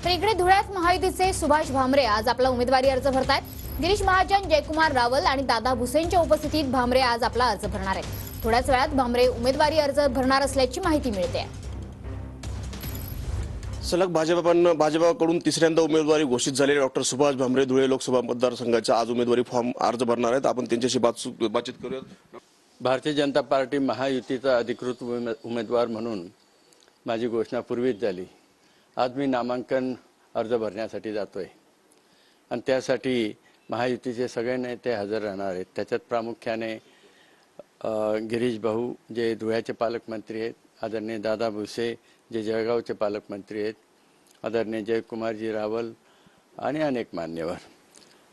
तर इकडे धुळ्यात महायुतीचे सुभाष भामरे आज आपला उमेदवारी अर्ज भरतायत। गिरीश महाजन, जयकुमार रावल आणि दादा भुसेंच्या उपस्थितीत भामरे आज आपला अर्ज भरणार आहेत। थोड्याच वेळात भामरे उमेदवारी अर्ज भरणार असल्याची माहिती मिळते। सलग भाजपाकडून तिसऱ्यांदा उमेदवारी घोषित झालेले डॉक्टर सुभाष भामरे धुळे लोकसभा मतदारसंघाचा आज उमेदवारी फॉर्म अर्ज भरणार आहेत। आपण त्यांच्याशी बातचीत करूयात। भारतीय जनता पार्टी महायुतीचा अधिकृत उमेदवार म्हणून माझी घोषणा पूर्वीच झाली। आज मी नामांकन अर्ज भरण्यासाठी जातोय आणि त्यासाठी महायुतीचे सगळे नेते हजर राहणार आहेत। त्याच्यात प्रामुख्याने गिरीश भाऊ जे धुळ्याचे पालकमंत्री आहेत, आदरणीय दादा भुसे जे जळगावचे पालकमंत्री आहेत, आदरणीय जयकुमारजी रावल आणि अनेक मान्यवर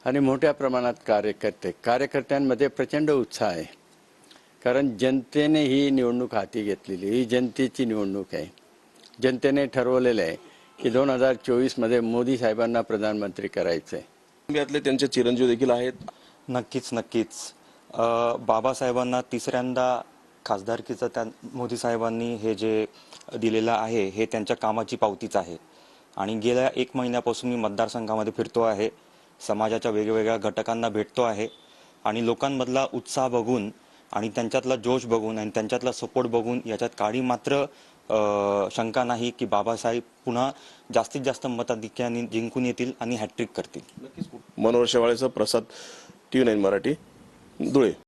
आणि मोठ्या प्रमाणात कार्यकर्त्यांमध्ये प्रचंड उत्साह आहे। कारण जनतेने ही निवडणूक हाती घेतलेली, ही जनतेची निवडणूक आहे। जनतेने ठरवलेलं आहे की 2024 मध्ये मोदी साहेबांना प्रधानमंत्री करायचं आहे। यातले त्यांचे चिरंजीव देखील आहेत। नक्कीच बाबासाहेबांना तिसऱ्यांदा खासदारकीचं त्या मोदी साहेबांनी हे जे दिलेलं आहे हे त्यांच्या कामाची पावतीच आहे। आणि गेल्या 1 महिन्यापासून मी मतदारसंघामध्ये फिरतो आहे, समाजाच्या वेगवेगळ्या घटकांना भेटतो आहे आणि लोकांमधला उत्साह बघून आणि त्यांच्यातला जोश बघून आणि त्यांच्यातला सपोर्ट बघून याच्यात काळी मात्र शंका नाही की बाबासाहेब पुन्हा जास्तीत जास्त मताधिक्याने जिंकून येतील आणि हॅट्रिक करतील। मनोहर शेवाळेचा प्रसाद, TV9 मराठी, धुळे।